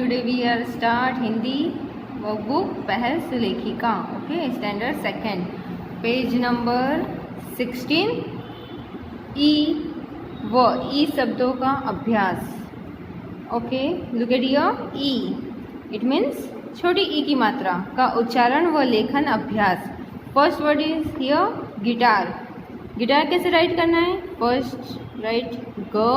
today we are start Hindi workbook पहल से लेखिका. Okay, standard second, page number 16. ई व ई शब्दों का अभ्यास. Okay, look at here. E it means छोटी ई की मात्रा का उच्चारण व लेखन अभ्यास. First word is here guitar. Guitar कैसे राइट करना है? फर्स्ट राइट ग,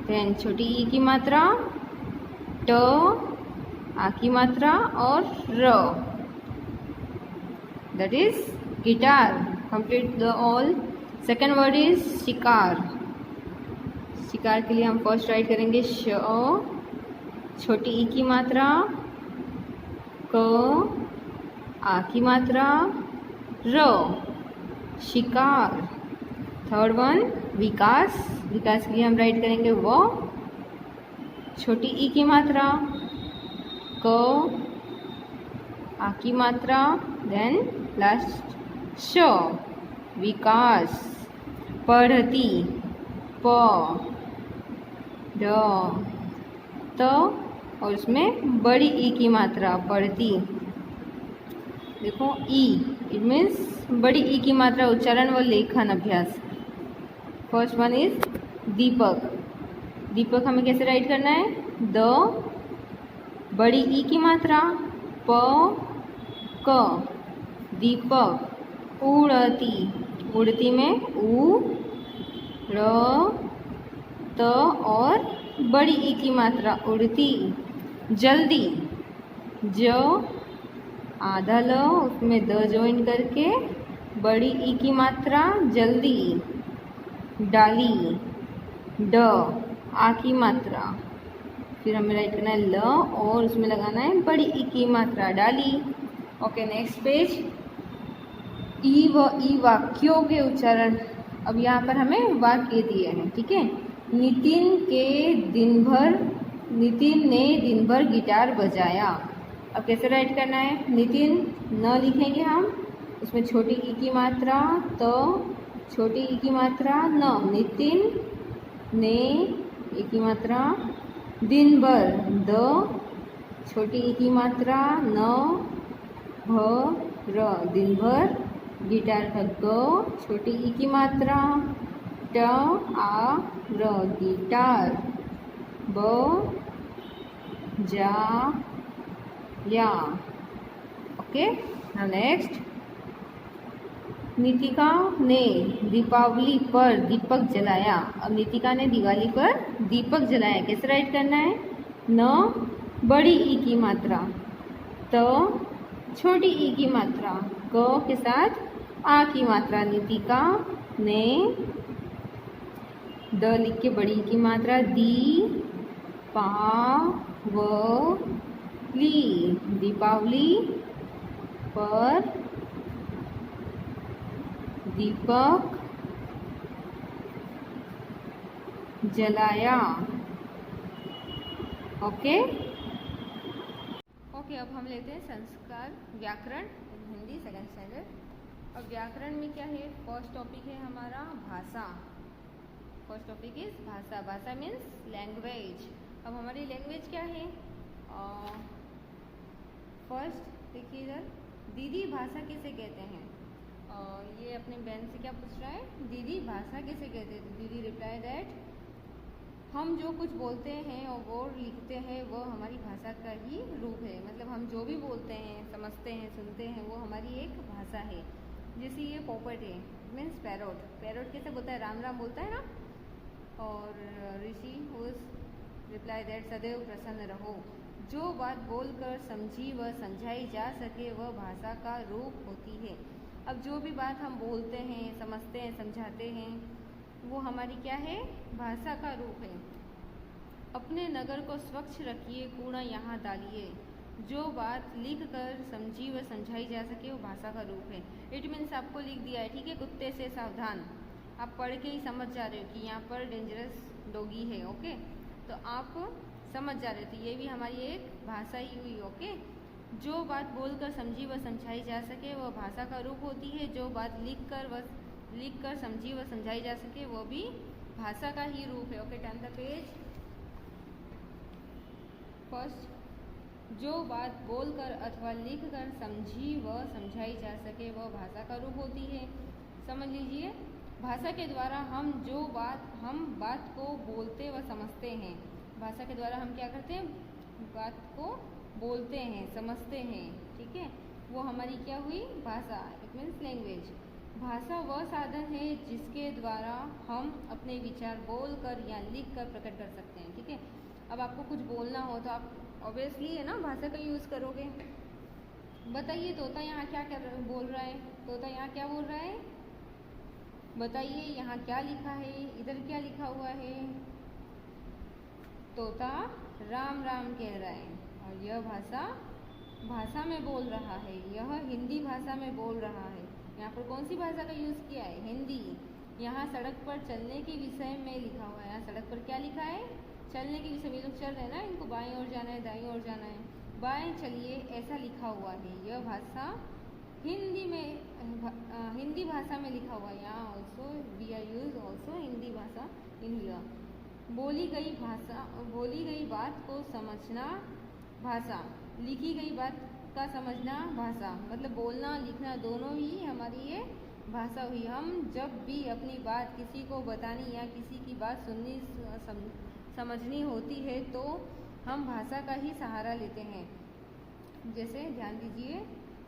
देन छोटी ई की मात्रा, ट, आ की मात्रा और र. That is guitar. Complete the all. Second word is शिकार. शिकार के लिए हम फर्स्ट राइट करेंगे श, छोटी ई की मात्रा, क, आ की मात्रा, र. शिकार. थर्ड वन विकास. विकास के लिए हम राइट करेंगे व, छोटी ई की मात्रा, क, आ की मात्रा, देन लास्ट श. विकास. पढ़ती. प, ड, त और उसमें बड़ी ई की मात्रा पढ़ती. देखो ई इट मीन्स बड़ी ई की मात्रा उच्चारण व लेखन अभ्यास. फर्स्ट वन इज दीपक. दीपक हमें कैसे राइट करना है? द, बड़ी ई की मात्रा, प, क, दीपक. उड़ती. उड़ती में उ, र, त और बड़ी ई की मात्रा उड़ती. जल्दी. ज, आधा ल, उसमें द ज्वाइन करके बड़ी ई की मात्रा जल्दी. डाली. ड, आ की मात्रा, फिर हमें राइट करना है ल और उसमें लगाना है बड़ी ई की मात्रा डाली. Okay, next page. ई व ई वाक्यों के उच्चारण. अब यहाँ पर हमें वाक्य दिए हैं. ठीक है. नितिन ने दिन भर गिटार बजाया. अब कैसे राइट करना है? नितिन न लिखेंगे हम, उसमें छोटी ई की मात्रा, तो छोटी ई की मात्रा न. नितिन ने ई की मात्रा, दिन भर द, छोटी ई की मात्रा न, भ, र, दिन भर. गिटार का ग, छोटी ई की मात्रा, ट, आ, र, गिटार. ब, जा, या. Okay, now next. नितिका ने दीपावली पर दीपक जलाया. अब नितिका ने दिवाली पर दीपक जलाया. कैसे राइट करना है? न, बड़ी ई की मात्रा, त, छोटी ई की मात्रा, क के साथ आ की मात्रा. नितिका ने, द लिख के बड़ी ई की मात्रा, दी, पा, व, ली. दीपावली पर दीपक जलाया. ओके. ओके, अब हम लेते हैं संस्कार व्याकरण हिंदी सेकंड स्टैंडर्ड. अब व्याकरण में क्या है? फर्स्ट टॉपिक है हमारा भाषा. फर्स्ट टॉपिक इज भाषा. भाषा मीन्स लैंग्वेज. अब हमारी लैंग्वेज क्या है? फर्स्ट देखिए इधर, दीदी भाषा किसे कहते हैं? ये अपने बहन से क्या पूछ रहा है? दीदी भाषा किसे कहते हैं? दीदी रिप्लाई दैट हम जो कुछ बोलते हैं और वो लिखते हैं वो हमारी भाषा का ही रूप है. मतलब हम जो भी बोलते हैं, समझते हैं, सुनते हैं, वो हमारी एक भाषा है. जैसे ये पोपट है, मीन्स पैरोट. पैरोट कैसे बोलता है? राम राम बोलता है ना. और ऋषि उस रिप्लाई दैट सदैव प्रसन्न रहो. जो बात बोलकर समझी व समझाई जा सके वह भाषा का रूप होती है. अब जो भी बात हम बोलते हैं, समझते हैं, समझाते हैं, वो हमारी क्या है? भाषा का रूप है. अपने नगर को स्वच्छ रखिए, कूड़ा यहाँ डालिए. जो बात लिख कर समझी व समझाई जा सके वो भाषा का रूप है. इट मीन्स आपको लिख दिया है. ठीक है. कुत्ते से सावधान. आप पढ़ के ही समझ जा रहे हो कि यहाँ पर डेंजरस डॉगी है. ओके, तो आप समझ जा रहे थे. ये भी हमारी एक भाषा ही हुई. ओके. जो बात बोलकर समझी व समझाई जा सके वह भाषा का रूप होती है. जो बात लिख कर समझी व समझाई जा सके वो भी भाषा का ही रूप है. Okay, turn the page. First, जो बात बोलकर अथवा लिखकर समझी व समझाई जा सके वह भाषा का रूप होती है। समझ लीजिए, भाषा के द्वारा हम बात को बोलते व समझते हैं। भाषा के द्वारा हम क्या करते हैं? बात को बोलते हैं, समझते हैं, ठीक है। वो हमारी क्या हुई? भाषा, इट मीन्स लैंग्वेज। भाषा वह साधन है जिसके द्वारा हम अपने विचार बोलकर या लिखकर प्रकट कर सकते हैं, ठीक है। अब आपको कुछ बोलना हो तो आप ऑब्वियसली है ना भाषा का यूज़ करोगे। बताइए, तोता यहाँ क्या बोल रहा है? तोता यहाँ क्या बोल रहा है? बताइए, यहाँ क्या लिखा है? इधर क्या लिखा हुआ है? तोता राम राम कह रहा है और यह भाषा में बोल रहा है। यह हिंदी भाषा में बोल रहा है। यहाँ पर कौन सी भाषा का यूज़ किया है? हिंदी। यहाँ सड़क पर चलने के विषय में लिखा हुआ है। यहाँ सड़क पर क्या लिखा है? चलने के विषय में। लोग चल रहे हैं ना, इनको बाएं ओर जाना है, दाईं ओर जाना है। बाएं चलिए, ऐसा लिखा हुआ है। यह भाषा हिंदी भाषा में लिखा हुआ है। यहाँ also we are use also Hindi भाषा इन हियर। बोली गई बात को समझना भाषा, लिखी गई बात का समझना भाषा। मतलब बोलना लिखना दोनों ही हमारी ये भाषा हुई। हम जब भी अपनी बात किसी को बतानी या किसी की बात सुननी समझनी होती है तो हम भाषा का ही सहारा लेते हैं। जैसे ध्यान दीजिए,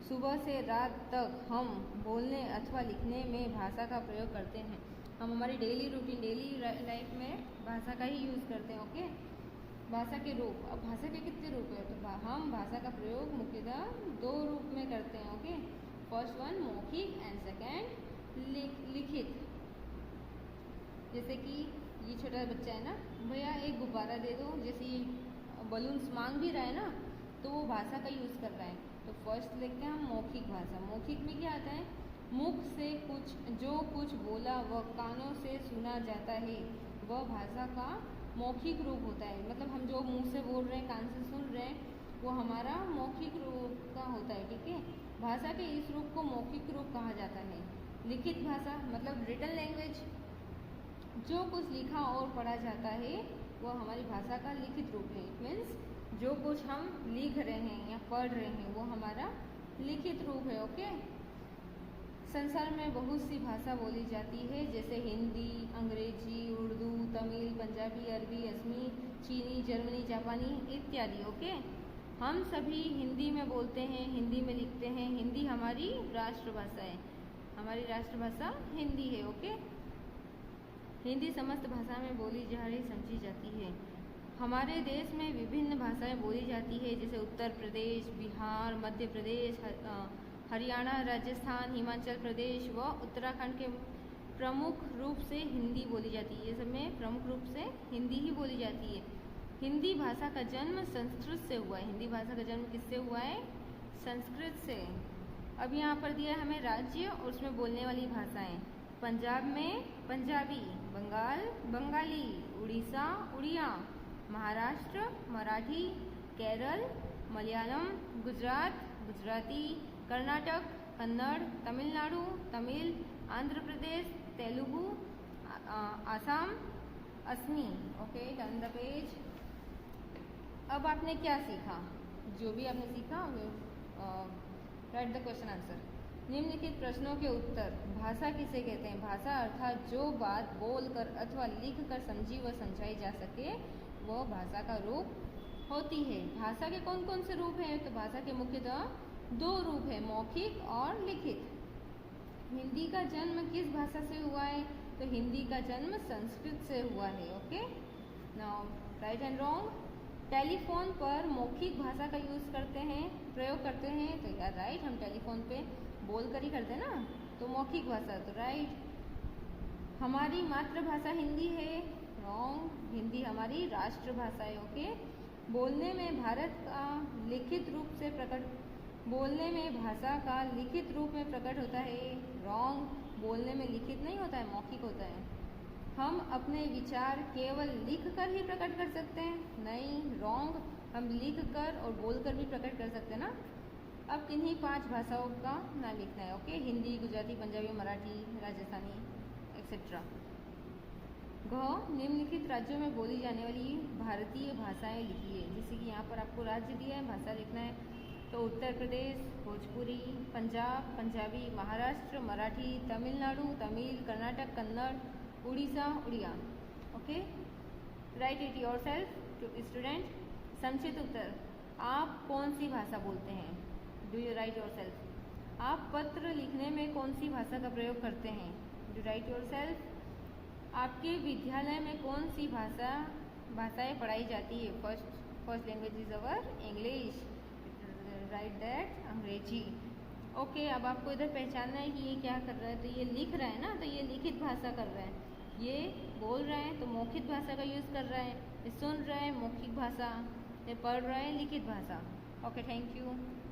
सुबह से रात तक हम बोलने अथवा लिखने में भाषा का प्रयोग करते हैं। हम हमारी डेली रूटीन, डेली लाइफ में भाषा का ही यूज़ करते हैं, ओके। भाषा के रूप, अब भाषा के कितने रूप है? तो हम भाषा का प्रयोग मुख्यतः 2 रूप में करते हैं, ओके। फर्स्ट वन मौखिक एंड सेकेंड लिखित। जैसे कि ये छोटा बच्चा है ना, भैया एक गुब्बारा दे दो, जैसे बलून्स मांग भी रहा है ना, तो वो भाषा का यूज़ कर रहा है। तो फर्स्ट देखते हैं हम मौखिक भाषा। मौखिक में क्या आता है? मुख से जो कुछ बोला व कानों से सुना जाता है वह भाषा का मौखिक रूप होता है। मतलब हम जो मुंह से बोल रहे हैं, कान से सुन रहे हैं, वो हमारा मौखिक रूप का होता है, ठीक है। भाषा के इस रूप को मौखिक रूप कहा जाता है। लिखित भाषा मतलब रिटन लैंग्वेज, जो कुछ लिखा और पढ़ा जाता है वह हमारी भाषा का लिखित रूप है। इट मीन्स जो कुछ हम लिख रहे हैं या पढ़ रहे हैं वो हमारा लिखित रूप है, ओके। संसार में बहुत सी भाषा बोली जाती है, जैसे हिंदी, अंग्रेजी, उर्दू, तमिल, पंजाबी, अरबी, असमी, चीनी, जर्मनी, जापानी इत्यादि, ओके। हम सभी हिंदी में बोलते हैं, हिंदी में लिखते हैं। हिंदी हमारी राष्ट्रभाषा है। हमारी राष्ट्रभाषा हिंदी है, ओके। हिंदी समस्त भाषा में बोली जा रही समझी जाती है। हमारे देश में विभिन्न भाषाएं बोली जाती है, जैसे उत्तर प्रदेश, बिहार, मध्य प्रदेश, हरियाणा, राजस्थान, हिमाचल प्रदेश व उत्तराखंड के प्रमुख रूप से हिंदी बोली जाती है। ये सब में प्रमुख रूप से हिंदी ही बोली जाती है। हिंदी भाषा का जन्म संस्कृत से हुआ है। हिंदी भाषा का जन्म किससे हुआ है? संस्कृत से। अब यहाँ पर दिया हमें राज्य और उसमें बोलने वाली भाषाएं। पंजाब में पंजाबी, बंगाल बंगाली, उड़ीसा उड़िया, महाराष्ट्र मराठी, केरल मलयालम, गुजरात गुजराती, कर्नाटक कन्नड़, तमिलनाडु तमिल, आंध्र प्रदेश तेलुगु, आसाम असमी, ओके। Turn the page. अब आपने क्या सीखा? जो भी आपने सीखा राइट द क्वेश्चन आंसर। निम्नलिखित प्रश्नों के उत्तर। भाषा किसे कहते हैं? भाषा अर्थात जो बात बोलकर अथवा लिखकर समझी व समझाई जा सके वह भाषा का रूप होती है। भाषा के कौन कौन से रूप हैं? तो भाषा के मुख्यतः 2 रूप है, मौखिक और लिखित। हिंदी का जन्म किस भाषा से हुआ है? तो हिंदी का जन्म संस्कृत से हुआ है, okay. Now right and wrong. Telephone पर मौखिक भाषा का यूज़ करते हैं, प्रयोग करते हैं, तो यार राइट, हम टेलीफोन पे बोल कर ही करते हैं ना, तो मौखिक भाषा, तो राइट। हमारी मातृभाषा हिंदी है, रॉन्ग। हिंदी हमारी राष्ट्रभाषा है, ओके। बोलने में भारत का लिखित रूप से प्रकट बोलने में भाषा का लिखित रूप में प्रकट होता है, रॉन्ग। बोलने में लिखित नहीं होता है, मौखिक होता है। हम अपने विचार केवल लिख कर ही प्रकट कर सकते हैं, नहीं, रॉन्ग। हम लिख कर और बोल कर भी प्रकट कर सकते हैं ना। अब किन्हीं 5 भाषाओं का नाम लिखना है, ओके। हिंदी, गुजराती, पंजाबी, मराठी, राजस्थानी एक्सेट्रा। निम्नलिखित राज्यों में बोली जाने वाली भारतीय भाषाएं लिखिए। जैसे कि यहाँ पर आपको राज्य दिया है, भाषा लिखना है। तो Uttar Pradesh Bhojpuri, Punjab Punjabi, Maharashtra Marathi, Tamil Nadu Tamil, Karnataka Kannada, Orissa Oriya. Okay, write it yourself student. संक्षिप्त उत्तर, आप कौन सी भाषा बोलते हैं? Do you write yourself. आप पत्र लिखने में कौन सी भाषा का प्रयोग करते हैं? Do right yourself. आपके विद्यालय में कौन सी भाषाएं पढ़ाई जाती है? First language is our English, right that अंग्रेजी। ओके, अब आपको इधर पहचानना है कि ये क्या कर रहा है। तो ये लिख रहा है ना, तो ये लिखित भाषा कर रहा है। ये बोल रहा है तो मौखिक भाषा का यूज़ कर रहा है। ये सुन रहा है मौखिक भाषा, ये पढ़ रहा है लिखित भाषा। Okay, thank you.